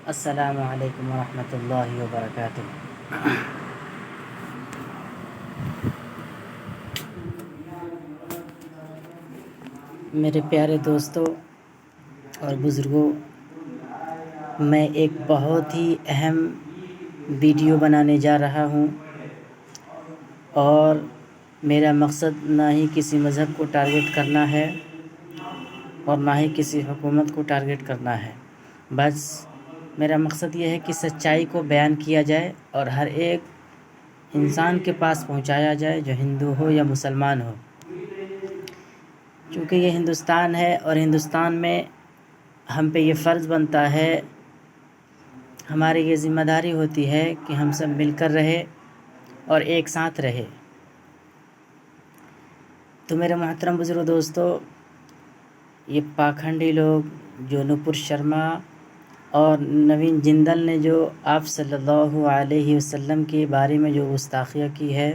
السلام علیکم ورحمۃ اللہ وبرکاتہ۔ میرے پیارے دوستوں اور بزرگوں، میں ایک بہت ہی اہم ویڈیو بنانے جا رہا ہوں، اور میرا مقصد نہ ہی کسی مذہب کو ٹارگٹ کرنا ہے اور نہ ہی کسی حکومت کو ٹارگٹ کرنا ہے۔ بس میرا مقصد یہ ہے کہ سچائی کو بیان کیا جائے اور ہر ایک انسان کے پاس پہنچایا جائے، جو ہندو ہو یا مسلمان ہو۔ چونکہ یہ ہندوستان ہے اور ہندوستان میں ہم پہ یہ فرض بنتا ہے، ہماری یہ ذمہ داری ہوتی ہے کہ ہم سب مل کر رہے اور ایک ساتھ رہے۔ تو میرے محترم بزرگ دوستو، یہ پاکھنڈی لوگ جو نپور شرما اور نوین جندل نے جو آپ صلی اللہ علیہ وسلم کے بارے میں جو گستاخیاں کی ہے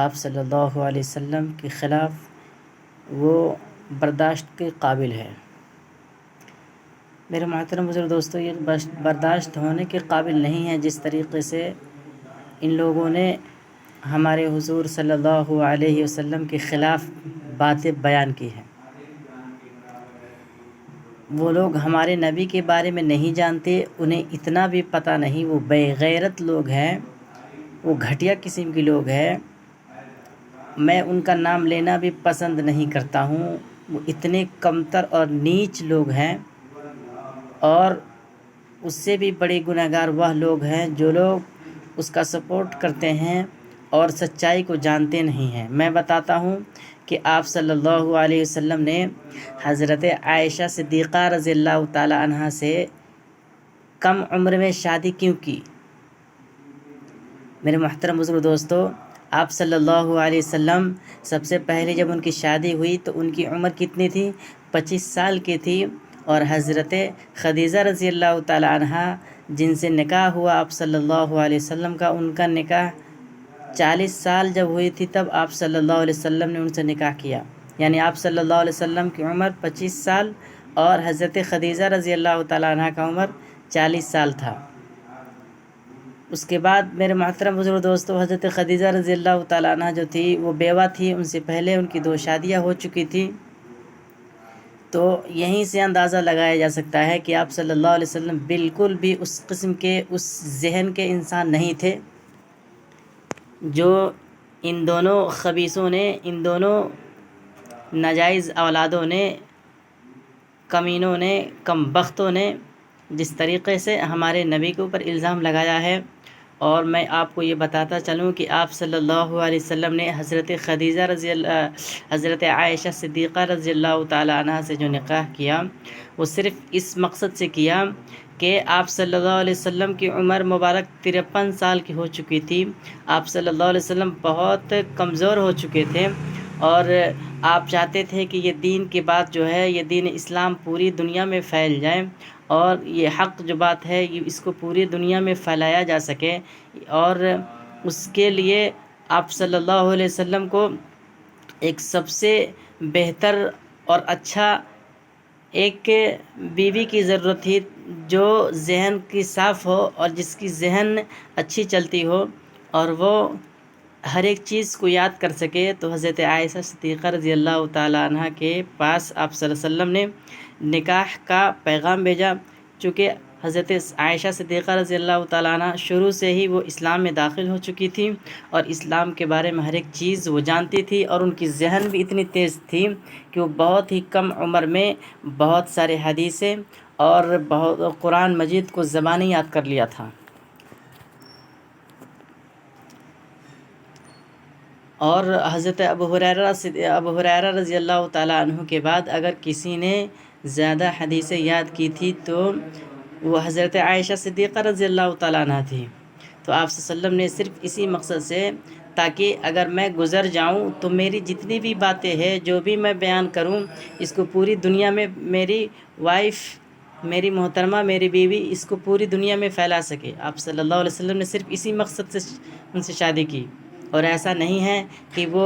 آپ صلی اللہ علیہ وسلم کے خلاف، وہ برداشت کے قابل ہے۔ میرے محترم بزرگ دوستو، یہ برداشت ہونے کے قابل نہیں ہے جس طریقے سے ان لوگوں نے ہمارے حضور صلی اللہ علیہ وسلم کے خلاف باتیں بیان کی ہیں۔ وہ لوگ ہمارے نبی کے بارے میں نہیں جانتے، انہیں اتنا بھی پتہ نہیں، وہ بے غیرت لوگ ہیں، وہ گھٹیا قسم کے لوگ ہیں۔ میں ان کا نام لینا بھی پسند نہیں کرتا ہوں۔ وہ اتنے کمتر اور نیچ لوگ ہیں، اور اس سے بھی بڑے گنہگار وہ لوگ ہیں جو لوگ اس کا سپورٹ کرتے ہیں اور سچائی کو جانتے نہیں ہیں۔ میں بتاتا ہوں کہ آپ صلی اللہ علیہ وسلم نے حضرت عائشہ صدیقہ رضی اللہ تعالی عنہ سے کم عمر میں شادی کیوں کی؟ میرے محترم بزرگ دوستو، آپ صلی اللہ علیہ وسلم سب سے پہلے جب ان کی شادی ہوئی تو ان کی عمر کتنی تھی؟ 25 سال کی تھی، اور حضرت خدیجہ رضی اللہ تعالی عنہ جن سے نکاح ہوا آپ صلی اللہ علیہ وسلم کا، ان کا نکاح 40 سال جب ہوئی تھی تب آپ صلی اللہ علیہ وسلم نے ان سے نکاح کیا۔ یعنی آپ صلی اللہ علیہ وسلم کی عمر 25 سال اور حضرت خدیجہ رضی اللہ تعالی عنہ کا عمر 40 سال تھا۔ اس کے بعد میرے محترم بزرگ دوستو، حضرت خدیجہ رضی اللہ تعالی عنہ جو تھی وہ بیوہ تھی، ان سے پہلے ان کی 2 شادیاں ہو چکی تھی۔ تو یہیں سے اندازہ لگایا جا سکتا ہے کہ آپ صلی اللہ علیہ وسلم بالکل بھی اس قسم کے، اس ذہن کے انسان نہیں تھے جو ان دونوں خبیثوں نے، ان دونوں ناجائز اولادوں نے، کمینوں نے، کم بختوں نے جس طریقے سے ہمارے نبی کے اوپر الزام لگایا ہے۔ اور میں آپ کو یہ بتاتا چلوں کہ آپ صلی اللہ علیہ وسلم نے حضرت عائشہ صدیقہ رضی اللہ تعالی عنہ سے جو نکاح کیا، وہ صرف اس مقصد سے کیا کہ آپ صلی اللہ علیہ وسلم کی عمر مبارک 53 سال کی ہو چکی تھی۔ آپ صلی اللہ علیہ وسلم بہت کمزور ہو چکے تھے، اور آپ چاہتے تھے کہ یہ دین کی بات جو ہے، یہ دین اسلام پوری دنیا میں پھیل جائے، اور یہ حق جو بات ہے یہ اس کو پوری دنیا میں پھیلایا جا سکے۔ اور اس کے لیے آپ صلی اللہ علیہ وسلم کو ایک سب سے بہتر اور اچھا ایک بیوی کی ضرورت تھی، جو ذہن کی صاف ہو اور جس کی ذہن اچھی چلتی ہو اور وہ ہر ایک چیز کو یاد کر سکے۔ تو حضرت عائشہ صدیقہ رضی اللہ تعالی عنہ کے پاس آپ صلی اللہ علیہ وسلم نے نکاح کا پیغام بھیجا۔ چونکہ حضرت عائشہ صدیقہ رضی اللہ تعالی عنہ شروع سے ہی وہ اسلام میں داخل ہو چکی تھی، اور اسلام کے بارے میں ہر ایک چیز وہ جانتی تھی، اور ان کی ذہن بھی اتنی تیز تھی کہ وہ بہت ہی کم عمر میں بہت سارے حدیثیں اور بہت قرآن مجید کو زبانی یاد کر لیا تھا۔ اور حضرت ابو ہریرہ رضی اللہ تعالیٰ عنہ کے بعد اگر کسی نے زیادہ حدیثیں یاد کی تھی تو وہ حضرت عائشہ صدیقہ رضی اللہ تعالیٰ عنہ تھی۔ تو آپ صلی اللہ علیہ وسلم نے صرف اسی مقصد سے، تاکہ اگر میں گزر جاؤں تو میری جتنی بھی باتیں ہیں، جو بھی میں بیان کروں، اس کو پوری دنیا میں میری وائف، میری محترمہ، میری بیوی اس کو پوری دنیا میں پھیلا سکے۔ آپ صلی اللہ علیہ وسلم نے صرف اسی مقصد سے ان سے شادی کی، اور ایسا نہیں ہے کہ وہ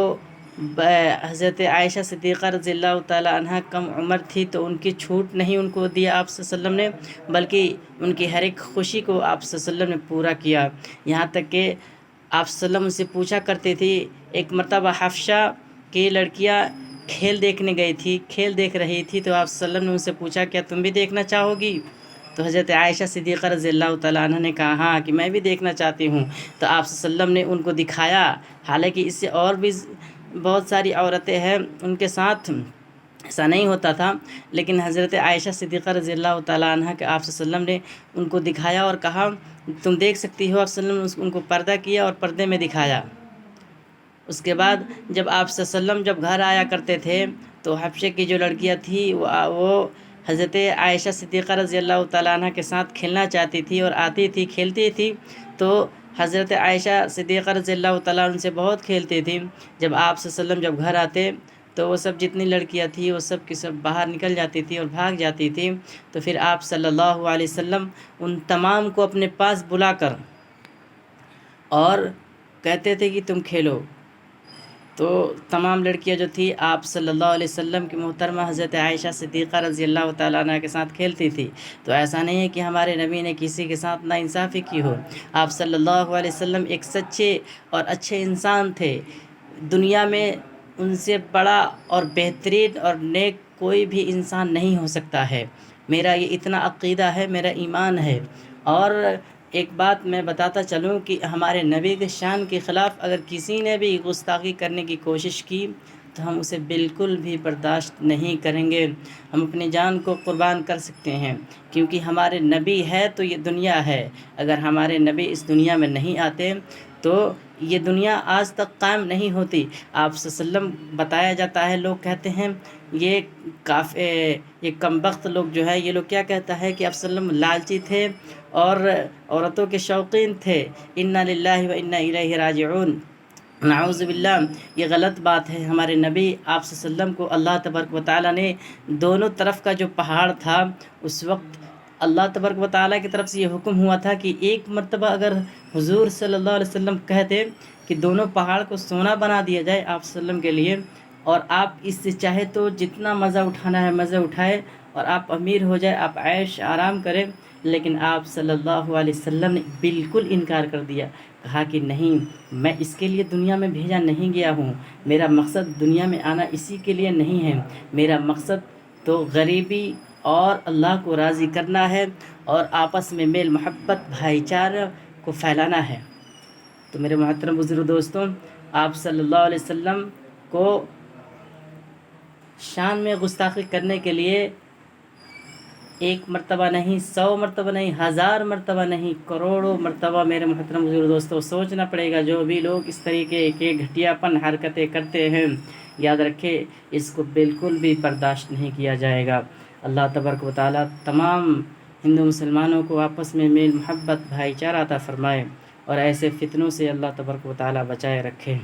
حضرت عائشہ صدیقہ رضی اللہ تعالی عنہ کم عمر تھی تو ان کی چھوٹ نہیں ان کو دیا آپ صلی اللہ علیہ وسلم نے، بلکہ ان کی ہر ایک خوشی کو آپ صلی اللہ علیہ وسلم نے پورا کیا۔ یہاں تک کہ آپ صلی اللہ علیہ وسلم سے پوچھا کرتے تھی، ایک مرتبہ حفصہ کی لڑکیاں کھیل دیکھنے گئی تھی، کھیل دیکھ رہی تھی، تو آپ صلی اللہ علیہ وسلم نے ان سے پوچھا کیا تم بھی دیکھنا چاہو گی؟ تو حضرت عائشہ صدیقہ رضی اللہ تعالیٰ عنہ نے کہا ہاں کہ میں بھی دیکھنا چاہتی ہوں۔ تو آپ صلی اللہ علیہ وسلم نے ان کو دکھایا، حالانکہ اس سے اور بھی بہت ساری عورتیں ہیں ان کے ساتھ ایسا نہیں ہوتا تھا، لیکن حضرت عائشہ صدیقہ رضی اللہ تعالیٰ عنہ کے آپ صلی اللہ علیہ وسلم نے ان کو دکھایا اور کہا تم دیکھ سکتی ہو۔ آپ صلی اللہ علیہ وسلم نے ان کو پردہ کیا اور پردے میں دکھایا۔ اس کے بعد جب آپ صلی اللہ علیہ وسلم جب گھر آیا کرتے تھے تو حبشے کی جو لڑکیاں تھیں وہ حضرت عائشہ صدیقہ رضی اللہ تعالیٰ عنہ کے ساتھ کھیلنا چاہتی تھی اور آتی تھی کھیلتی تھی، تو حضرت عائشہ صدیقہ رضی اللہ تعالیٰ عنہ سے بہت کھیلتی تھی۔ جب آپ صلی اللہ علیہ وسلم جب گھر آتے تو وہ سب جتنی لڑکیاں تھیں وہ سب کی سب باہر نکل جاتی تھی اور بھاگ جاتی تھی، تو پھر آپ صلی اللہ علیہ وسلم ان تمام کو اپنے پاس بلا کر اور کہتے تھے کہ تم کھیلو۔ تو تمام لڑکیاں جو تھی آپ صلی اللہ علیہ وسلم کی محترمہ حضرت عائشہ صدیقہ رضی اللہ تعالیٰ عنہ کے ساتھ کھیلتی تھی۔ تو ایسا نہیں ہے کہ ہمارے نبی نے کسی کے ساتھ ناانصافی کی ہو۔ آپ صلی اللہ علیہ وسلم ایک سچے اور اچھے انسان تھے، دنیا میں ان سے بڑا اور بہترین اور نیک کوئی بھی انسان نہیں ہو سکتا ہے۔ میرا یہ اتنا عقیدہ ہے، میرا ایمان ہے۔ اور ایک بات میں بتاتا چلوں کہ ہمارے نبی کے شان کے خلاف اگر کسی نے بھی گستاخی کرنے کی کوشش کی تو ہم اسے بالکل بھی برداشت نہیں کریں گے۔ ہم اپنی جان کو قربان کر سکتے ہیں، کیونکہ ہمارے نبی ہے تو یہ دنیا ہے۔ اگر ہمارے نبی اس دنیا میں نہیں آتے تو یہ دنیا آج تک قائم نہیں ہوتی۔ آپ صلی اللہ علیہ وسلم بتایا جاتا ہے، لوگ کہتے ہیں یہ کم بخت لوگ جو ہے یہ لوگ کیا کہتا ہے کہ آپ صلی اللہ علیہ وسلم لالچی تھے اور عورتوں کے شوقین تھے۔ انا للہ و انا الیہ راجعون، نعوذ باللہ، یہ غلط بات ہے۔ ہمارے نبی آپ صلی اللہ علیہ وسلم کو اللہ تبارک و تعالیٰ نے دونوں طرف کا جو پہاڑ تھا اس وقت اللہ تبارک و تعالیٰ کی طرف سے یہ حکم ہوا تھا کہ ایک مرتبہ اگر حضور صلی اللہ علیہ وسلم کہتے کہ دونوں پہاڑ کو سونا بنا دیا جائے آپ صلی اللہ علیہ وسلم کے لیے، اور آپ اس سے چاہے تو جتنا مزہ اٹھانا ہے مزہ اٹھائے اور آپ امیر ہو جائے، آپ عیش آرام کریں، لیکن آپ صلی اللہ علیہ وسلم نے بالکل انکار کر دیا، کہا کہ نہیں، میں اس کے لیے دنیا میں بھیجا نہیں گیا ہوں، میرا مقصد دنیا میں آنا اسی کے لیے نہیں ہے، میرا مقصد تو غریبی اور اللہ کو راضی کرنا ہے اور آپس میں میل محبت بھائی چارہ کو پھیلانا ہے۔ تو میرے محترم بزرگ دوستوں، آپ صلی اللہ علیہ وسلم کو شان میں گستاخی کرنے کے لیے ایک مرتبہ نہیں، 100 مرتبہ نہیں، 1000 مرتبہ نہیں، کروڑوں مرتبہ میرے محترم بزرگ دوستوں سوچنا پڑے گا۔ جو بھی لوگ اس طریقے کے گھٹیا پن حرکتیں کرتے ہیں، یاد رکھے اس کو بالکل بھی برداشت نہیں کیا جائے گا۔ اللہ تبارک و تعالیٰ تمام ہندو مسلمانوں کو آپس میں میل محبت بھائی چارہ عطا فرمائے اور ایسے فتنوں سے اللہ تبارک و تعالیٰ بچائے رکھے۔